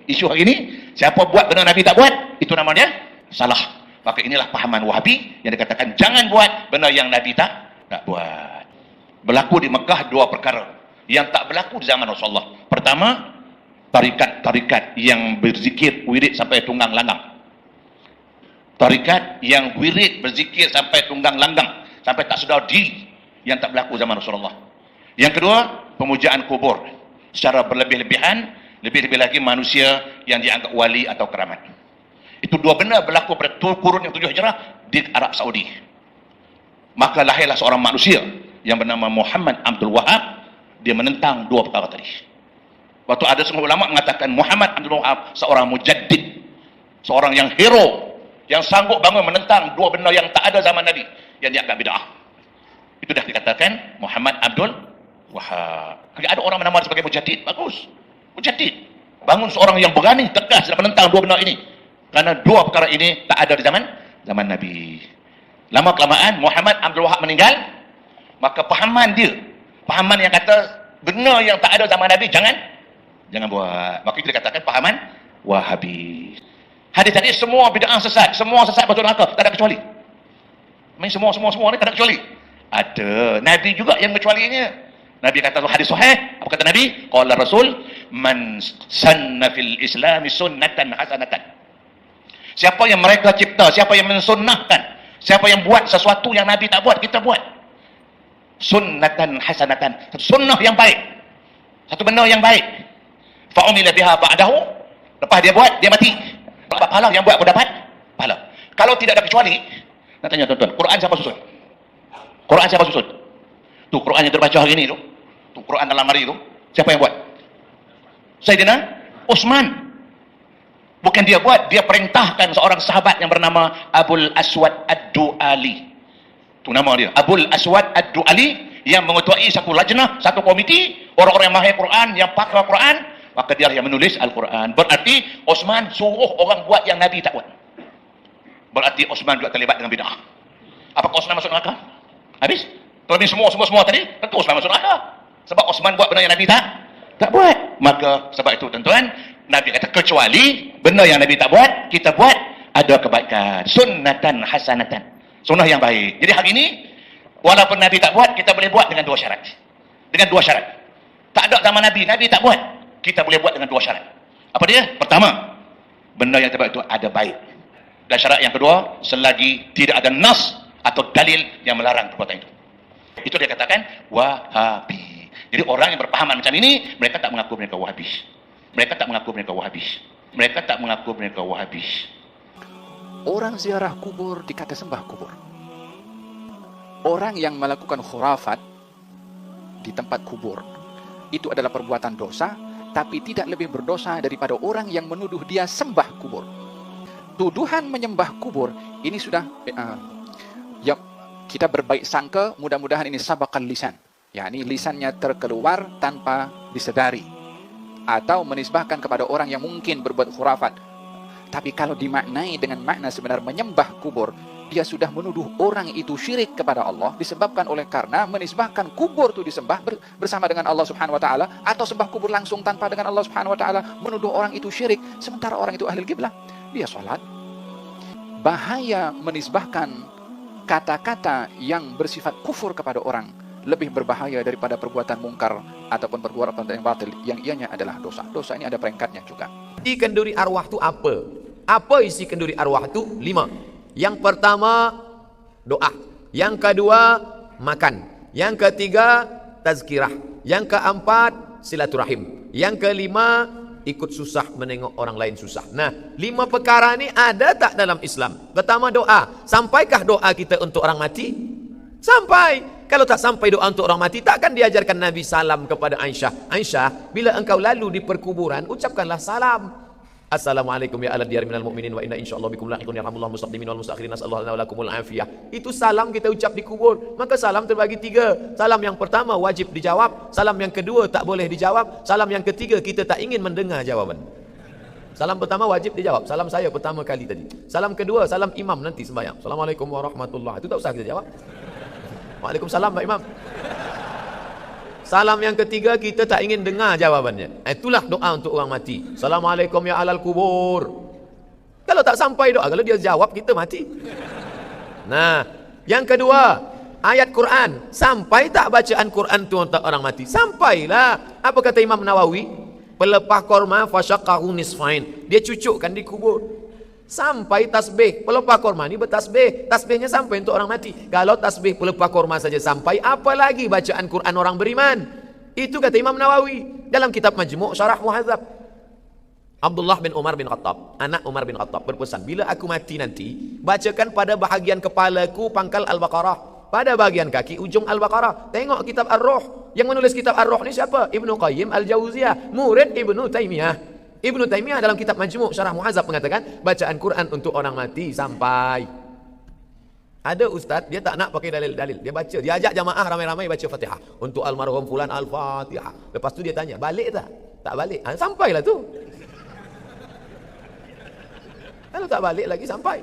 Isu hari ini, siapa buat benda Nabi tak buat, itu namanya salah. Maka inilah pahaman Wahabi yang dikatakan jangan buat benda yang Nabi tak buat. Berlaku di Mekah dua perkara yang tak berlaku di zaman Rasulullah. Pertama, tarikat-tarikat yang berzikir wirid sampai tunggang langgang. Tarikat yang wirid berzikir sampai tunggang langgang, sampai tak sedar diri, yang tak berlaku zaman Rasulullah. Yang kedua, pemujaan kubur secara berlebih-lebihan, lebih-lebih lagi manusia yang dianggap wali atau keramat. Itu dua benda berlaku pada kurun yang 7 Hijrah di Arab Saudi. Maka lahirlah seorang manusia yang bernama Muhammad Abdul Wahab. Dia menentang dua perkara tadi. Waktu ada semua ulama mengatakan Muhammad Abdul Wahab seorang mujaddid, seorang yang hero, yang sanggup bangun menentang dua benda yang tak ada zaman Nabi, yang dianggap bid'ah. Itu dah dikatakan Muhammad Abdul Wahab. Ada orang menamai sebagai mujaddid, bagus. Mujaddid. Bangun seorang yang berani, tegas dan menentang dua benda ini. Karena dua perkara ini tak ada di zaman Nabi. Lama kelamaan Muhammad Abdul Wahab meninggal, maka pahaman dia, pahaman yang kata benda yang tak ada zaman Nabi jangan buat. Maka itu dikatakan pahaman Wahabi. Hadis tadi semua bid'ah sesat, semua sesat masuk neraka, tak ada kecuali. Main semua ni tak ada kecuali. Ada Nabi juga yang kecualinya. Nabi kata hadis sahih, apa kata Nabi? Qala Rasul, man sanna fil Islam sunnatan hasanatan. Siapa yang mereka cipta, siapa yang mensunnahkan, siapa yang buat sesuatu yang Nabi tak buat, kita buat. Sunnatan hasanatan, satu sunnah yang baik, satu benda yang baik. Fa umila biha ba'dahu, lepas dia buat, dia mati. Pahala yang buat pun dapat pahala. Kalau tidak ada kecuali, nak tanya tuan-tuan, Quran siapa susun? Quran siapa susun? Tu Quran yang terbaca hari ini tu. Tu Quran dalam hari tu, siapa yang buat? Sayyidina Utsman. Bukan dia buat, dia perintahkan seorang sahabat yang bernama Abul Aswad Ad-Du'ali. Tu nama dia, Abul Aswad Ad-Du'ali, yang mengetuai satu lajnah, satu komiti, orang-orang yang mahir Quran, yang pakar Quran. Maka dia yang menulis Al-Quran. Berarti Osman suruh orang buat yang Nabi tak buat. Berarti Osman juga terlibat dengan bid'ah. Apakah Osman masuk neraka? Habis? Kalau ini semua tadi, tentu Osman masuk neraka. Sebab Osman buat benda yang Nabi tak buat. Maka sebab itu tuan-tuan, Nabi kata kecuali benda yang Nabi tak buat, kita buat, ada kebaikan. Sunnatan hasanatan. Sunnah yang baik. Jadi hari ini, walaupun Nabi tak buat, kita boleh buat dengan dua syarat. Dengan dua syarat. Tak ada zaman Nabi, Nabi tak buat. Kita boleh buat dengan dua syarat. Apa dia? Pertama, benda yang terbaik itu ada baik. Dan syarat yang kedua, selagi tidak ada nas atau dalil yang melarang perbuatan itu. Itu dia katakan Wahabi. Jadi orang yang berpahaman macam ini, mereka tak mengaku mereka Wahabi. Mereka tak mengaku mereka Wahabi. Mereka tak mengaku mereka Wahabi. Orang ziarah kubur dikata sembah kubur. Orang yang melakukan khurafat di tempat kubur, itu adalah perbuatan dosa, tapi tidak lebih berdosa daripada orang yang menuduh dia sembah kubur. Tuduhan menyembah kubur ini sudah ya, kita berbaik sangka, mudah-mudahan ini sabakan lisan, yakni lisannya terkeluar tanpa disedari, atau menisbahkan kepada orang yang mungkin berbuat khurafat. Tapi kalau dimaknai dengan makna sebenar menyembah kubur, dia sudah menuduh orang itu syirik kepada Allah, disebabkan oleh karena menisbahkan kubur itu disembah bersama dengan Allah Subhanahu wa taala, atau sembah kubur langsung tanpa dengan Allah Subhanahu wa taala, menuduh orang itu syirik sementara orang itu ahli qiblah, dia salat. Bahaya menisbahkan kata-kata yang bersifat kufur kepada orang lebih berbahaya daripada perbuatan mungkar ataupun perbuatan yang batil yang ianya adalah dosa. Dosa ini ada peringkatnya juga. Isi kenduri arwah itu apa? Apa isi kenduri arwah itu? 5. Yang pertama, doa. Yang kedua, makan. Yang ketiga, tazkirah. Yang keempat, silaturahim. Yang kelima, ikut susah menengok orang lain susah. Nah, 5 perkara ini ada tak dalam Islam? Pertama, doa. Sampaikah doa kita untuk orang mati? Sampai. Kalau tak sampai doa untuk orang mati, takkan diajarkan Nabi salam kepada Aisyah. Aisyah, bila engkau lalu di perkuburan, ucapkanlah salam. Assalamualaikum ya ala diyar minal mu'minin wa inna insyaallah bikum lahiqun yarhamullahu mustaqdimin wal mustakhirin nasallahu lana wa lakumul afiyah. Itu salam kita ucap di kubur. Maka salam terbagi 3. Salam yang pertama wajib dijawab, salam yang kedua tak boleh dijawab, salam yang ketiga kita tak ingin mendengar jawaban. Salam pertama wajib dijawab, salam saya pertama kali tadi. Salam kedua salam imam nanti sembahyang. Assalamualaikum warahmatullahi. Itu tak usah kita jawab. Waalaikumsalam Pak Imam. Salam yang ketiga kita tak ingin dengar jawabannya. Itulah doa untuk orang mati. Assalamualaikum ya alal kubur. Kalau tak sampai doa, kalau dia jawab kita mati. Nah, yang kedua, ayat Quran. Sampai tak bacaan Quran tu untuk orang mati? Sampailah. Apa kata Imam Nawawi? Pelepah korma fasyaqahu nisfain. Dia cucukkan di kubur. Sampai tasbih. Pelepah korma ni bertasbih. Tasbihnya sampai untuk orang mati. Kalau tasbih pelepah korma saja sampai, apa lagi bacaan Quran orang beriman? Itu kata Imam Nawawi dalam kitab Majmu' Syarah Muhadzab. Abdullah bin Umar bin Khattab, anak Umar bin Khattab, berpesan, bila aku mati nanti, bacakan pada bahagian kepalaku pangkal Al-Baqarah, pada bahagian kaki ujung Al-Baqarah. Tengok kitab Ar-Ruh. Yang menulis kitab Ar-Ruh ni siapa? Ibnu Qayyim Al-Jauziyah, murid Ibnu Taimiyah. Ibnu Taimiyah dalam kitab Majmu' Syarah Muhadzab mengatakan bacaan Quran untuk orang mati sampai. Ada ustaz dia tak nak pakai dalil-dalil, dia baca, dia ajak jamaah ramai-ramai baca Fatihah untuk almarhum fulan Al-Fatihah. Lepas tu dia tanya, balik tak? Tak balik. Sampailah tu. Kalau tak balik lagi sampai.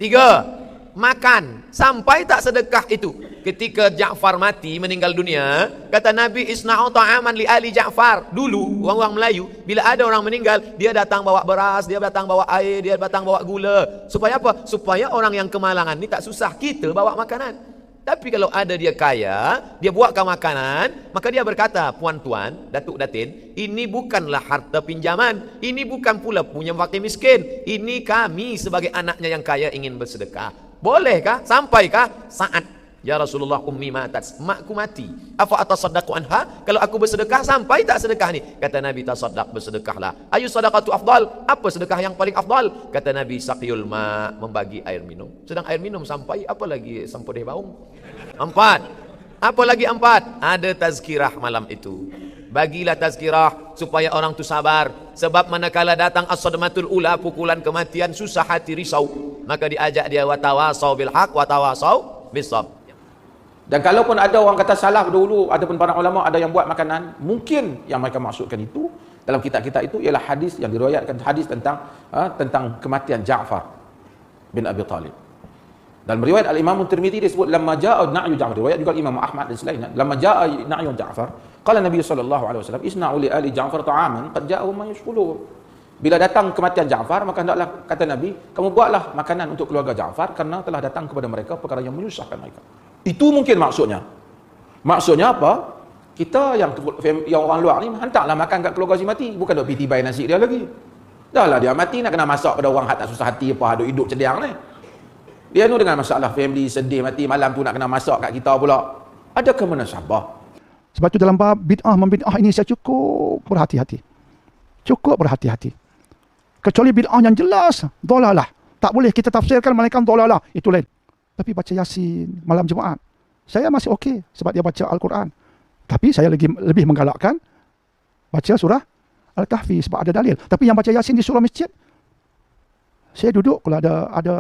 3. Makan. Sampai tak sedekah itu? Ketika Ja'far mati, meninggal dunia, kata Nabi, isna'u ta'aman li ali Ja'far. Dulu, orang-orang Melayu, bila ada orang meninggal, dia datang bawa beras, dia datang bawa air, dia datang bawa gula. Supaya apa? Supaya orang yang kemalangan ni tak susah. Kita bawa makanan. Tapi kalau ada dia kaya, dia buatkan makanan, maka dia berkata, puan-tuan, datuk datin, ini bukanlah harta pinjaman, ini bukan pula punya fakir miskin, ini kami sebagai anaknya yang kaya ingin bersedekah. Bolehkah? Sampaikah? Saat ya Rasulullah ummi matat, makku mati, afa atasaddaqu anha, kalau aku bersedekah sampai tak sedekah ni? Kata Nabi, tasaddaq, bersedekahlah. Ayu sadaqatu afdal, apa sedekah yang paling afdal? Kata Nabi, saqiyul ma, membagi air minum. Sedang air minum sampai, apa lagi sempurih baung? 4. Apa lagi 4? Ada tazkirah malam itu. Bagilah tazkirah supaya orang tu sabar, sebab manakala datang as-sadmatul ula, pukulan kematian, susah hati, risau, maka diajak dia watawasau bil haq watawasau bis sabr. Dan kalaupun ada orang kata salah dulu, ada pun para ulama ada yang buat makanan, mungkin yang mereka maksudkan itu dalam kitab-kitab itu ialah hadis yang diriwayatkan, hadis tentang kematian Ja'far bin Abi Talib. Dan riwayat al-Imam Tirmizi disebut lamma jaa na'yu Ja'far, riwayat juga Imam Ahmad dan selainnya, lamma jaa na'yu Ja'far qala Nabi sallallahu alaihi wasallam isna'u li ali Ja'far ta'aman qad ja'ahum ma yashghuluhum. Bila datang kematian Ja'far, maka hendaklah, kata Nabi, kamu buatlah makanan untuk keluarga Ja'far kerana telah datang kepada mereka perkara yang menyusahkan mereka. Itu mungkin maksudnya. Maksudnya apa? Kita yang orang luar ni hantarlah makan kat keluarga si mati, bukan duk piti bayar nasi dia lagi. Dahlah dia mati nak kena masak pada orang tak susah hati apa duk hidup cediang ni. Dia nu dengan masalah family sedih mati malam tu nak kena masak kat kita pula. Adakah munasabah? Sebab tu dalam bab bid'ah membid'ah ini saya cukup berhati-hati. Cukup berhati-hati. Kecuali bid'ah yang jelas dolalah. Tak boleh kita tafsirkan melainkan dolalah, itu lain. Tapi baca Yasin malam Jumaat, saya masih okey sebab dia baca Al-Quran. Tapi saya lebih menggalakkan baca surah Al-Kahfi sebab ada dalil. Tapi yang baca Yasin di surah masjid, saya duduk kalau ada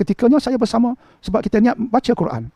ketikanya saya bersama sebab kita niat baca Quran.